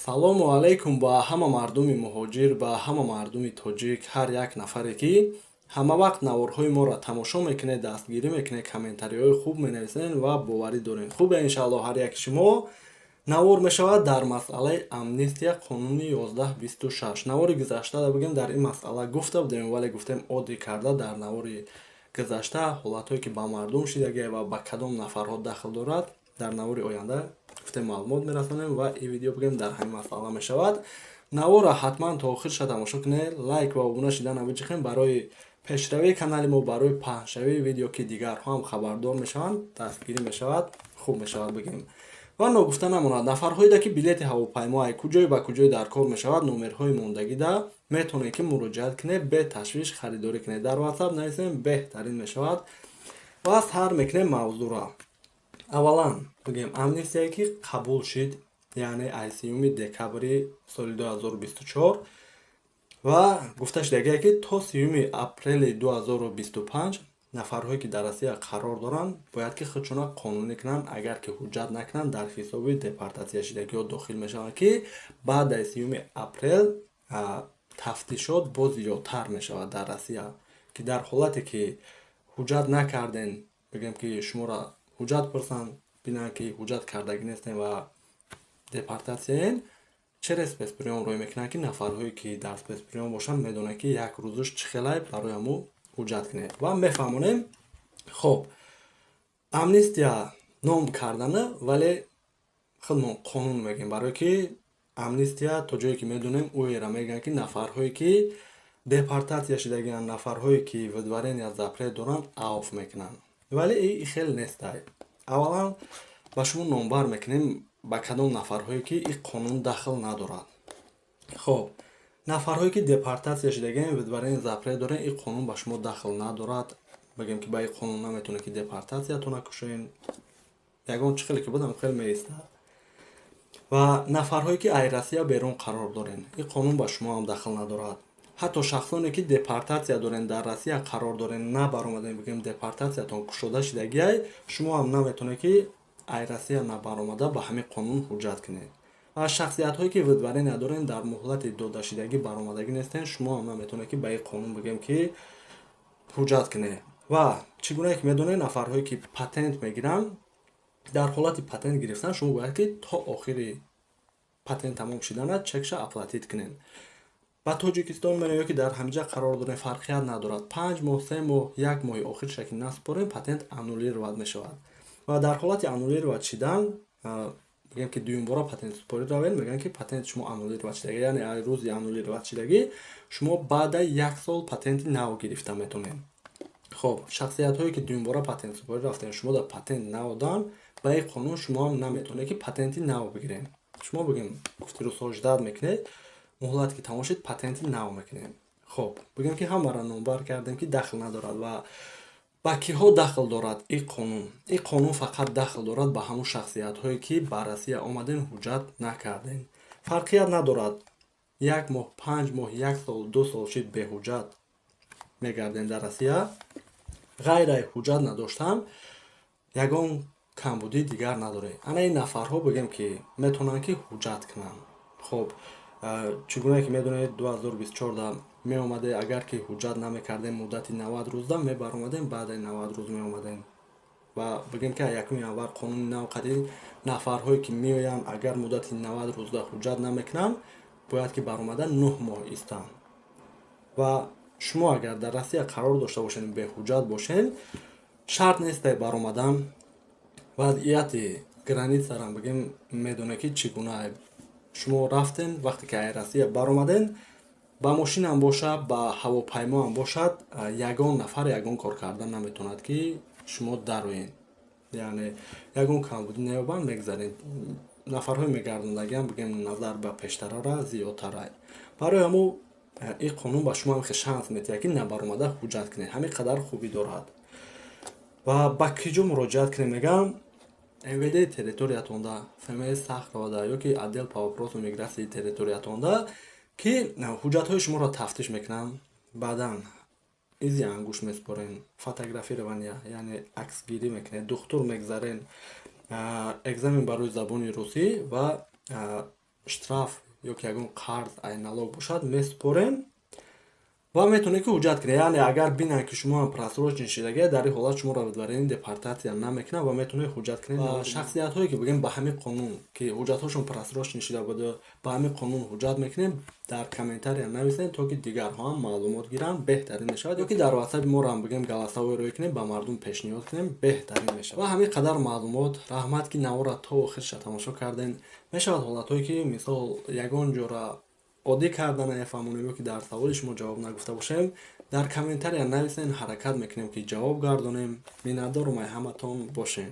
Салому алайкум ба ҳама мардуми муҳоҷир, ба ҳама мардуми тоҷик, ҳар як нафаре, ки ҳама вақт наворҳои моро тамошо мекунед, дастгирӣ мекунед, комментариҳои хуб менависед ва боварӣ доред. Хубе, иншааллоҳ ҳар яки шумо навор мешавад дар масъалаи амнистия қонуни 1126. Навори гузашта бигем дар ин масъала гуфта будем, вале гуфтем оддӣ карда дар навори гузашта ҳолатҳое ки ба мардум шидагӣ ва ба кадом нафарҳо дахл дорад, дар навори оянда гуфтем маълумот мерасонем ва ин видео бигем дар ҳамин масъала мешавад. Навора ҳатман то охирша тамошо кунед, лайк ва обуна шида навиҷихем барои пешравии канали мо, барои паҳншавии видео ки дигарҳо ҳам хабардор мешаванд, дастгирӣ мешавад, хуб мешавад бигем. Ва ногуфта намонад, нафарҳоида ки билети ҳавопаймои куҷое ба куҷое дар кор мешавад, номерҳои мондагида метавонед ки муроҷиат кунед, бе ташвиш харидорӣ кунед. Дар WhatsApp нависем, беҳтарин мешавад ва сар мекунем мавзӯъро. Аввалан бигем амнистияе ки қабул шид, яъне аз 3 декабри соли 2024 ва гуфта шудагие ки то 3 апрели 2025 нафарҳое ки дар Россия қарор доранд бояд ки худшона қонунӣ кунанд, агар ки ҳуҷҷат накунанд дар ҳисоби депортатсияшудагиҳо дохил мешаванд, ки баъд аз 3 апрел тафтишот боз зиёдтар мешавад дар Россия, ки дар ҳолате ки ҳуҷҷат накарден, бигем ки шуморо ҳуҷҷат пурсанд, бинанд ки ҳуҷҷат кардагӣ нестем ва депортатсияен, чера спецприём рой мекунад ки нафарҳое ки дар спецприём бошанд медонанд ки як рӯзуш чӣ хелай барои ҳаму ҳуҷҷат кунед ва мефаҳмонем. Хоб, амнистия ном кардана, вале худмон қонун мегем, барое ки амнистия то ҷое ки медонем уера мегӯянд ки нафарҳое ки депортатсия шудагианд, нафарҳое ки видварения запрет доранд, авф мекунанд. Вале ин хел нестай. Аввалан ба шумо номбар мекунем ба кадом нафарҳое ки ин қонун дахл надорад. Хоб, нафарҳое ки депортатсия шудагианд, видварения запрет доранд, ин қонун ба шумо дахл надорад. Бигем ки ба ин қонун наметавонед ки депортатсиятона кушоед. Ягон чӣ хеле ки будам хел меистад. Ва нафарҳое ки аз Россия берун қарор доранд, ин қонун ба шумо ҳам дахл надорад. ҳатто шахсоне ки депортатсия доранд, дар Россия қарор доранд, набаромадем, бигем депортатсиятон кушода шудагиай, шумо ҳам наметавонед ки аз Россия набаромада ба ҳамин қонун ҳуҷҷат кунед. ва шахсиятҳое ки видварения доранд, дар муҳлати додашидагӣ баромадагӣ нестанд, шумо ҳам наметавонед ки ба ин қонун бигем ки ҳуҷҷат кунед. ва чӣ гуна ки медонед, нафарҳое ки патент мегиранд, дар ҳолати патент гирифтан шумо бояд ки то охири патент тамом шидана чекша аплатит кунед. ба Тоҷикистон мерем, ё ки дар ҳамҷа қарор дорем, фарқият надорад. 5 моҳ, 3 моҳ, 1 моҳи охирша ки наспорем, патент аннулировад мешавад. ва дар ҳолати аннулировад шидан, бигем ки дуюмбора патент супорӣ равед, мегӯянд ки патент шумо аннулировад шидагӣ, яъне аз рӯзи аннулировад шидагӣ шумо баъда 1 сол патенти нав гирифта метавонед. хоб, шахсиятҳое ки дуюмбора патент супорӣ рафтен, шумо дар патент нав дан, ба ин қонун шумо ҳам наметавонед ки патенти нав бигиред. Шумо бигем гуфти рӯзҳо ждат мекунед, муҳлат ки тамом шид, патенти нав мекунем. Хоб, бигем ки ҳамаро номбар кардем ки дахл надорад. Ва ба киҳо дахл дорад ин қонун? Ин қонун фақат дахл дорад ба ҳамун шахсиятҳое ки ба Россия омаден, ҳуҷҷат накарден. Фарқият надорад 1 моҳ, 5 моҳ, 1 сол, 2 сол шид беҳуҷҷат мегарден дар Россия, ғайр аз ҳуҷҷат надоштан ягон камбудии дигар надоред. Ана ин нафарҳо бигем ки метавонанд ки ҳуҷҷат кунанд. Хоб, чӣ гуна ки медонед 2024 меомаде, агар ки ҳуҷҷат намекардем муддати 90 рӯзда, мебаромадем, баъд аз 90 рӯз меомадем. ва бигем ки аз 1 январ қонуни нав қадӣ, нафарҳое ки меоянд, агар муддати 90 рӯзда ҳуҷҷат намекунанд, бояд ки баромада 9 моҳ истанд. ва шумо агар дар Россия қарор дошта бошед, беҳуҷҷат бошед, шарт нестай баромадан. вазъияти границаро бигем медонед ки чӣ гуна шумо рафтен, вақте ки аз Россия баромаден, ба мошинам бошад, ба ҳавопаймоам бошад, ягон нафар ягон кор кардан наметавонад ки шумо дароед. Яъне ягон камбудӣ неёбанд, мегзаред. Нафарҳои мегардондагиам бигем назар ба пештарара зиёдтарай. барои ҳамун ин қонун ба шумо ҳам шанс метиҳад ки набаромада ҳуҷҷат кунед. ҳамин қадар хубӣ дорад. ва ба киҷо муроҷиат кунем? Мегам МВД территориятонда, ФМС Сахровода, ё ки отдел по вопросам миграции территориятонда, ки ҳуҷҷатҳои шуморо тафтиш мекунанд, баъдан изи ангушт меспорен, фотографирования, яъне аксгирӣ мекунед, духтур мегзарен, экзамен барои забони русӣ ва штраф ё ки ягон қарз ай налог бошад месупорем ва метавонед ки ҳуҷҷат кунед. Яъне агар бинанд ки шумо просрочен шудагӣ, дар ин ҳолат шуморо видварени депортатсия намекунад ва метавонед ҳуҷҷат кунед. Шахсиятҳое ки бигӯем ба ҳамин қонун ки ҳуҷҷатҳошон просрочен шуда буд, ба ҳамин қонун ҳуҷҷат мекунем, дар комментария нависед, то ки дигарҳо ҳам маълумот гиранд, беҳтарин мешавад. Ё ки дар ватсапи моро ҳам бигӯем галасаҳое рӯй кунем, ба мардум пешниҳод кунем, беҳтарин мешавад. Ва ҳамин қадар маълумот. Раҳмат ки навора то охирша тамошо кардем. Мешавад ҳолатҳое ки мисол ягон ҷора оддӣ карда нафаҳмонем ё ки дар саволи шумо ҷавоб нагуфта бошем, дар комментария нависен, ҳаракат мекунем ки ҷавоб гардонем. Миннатдорум ай ҳаматон бошем.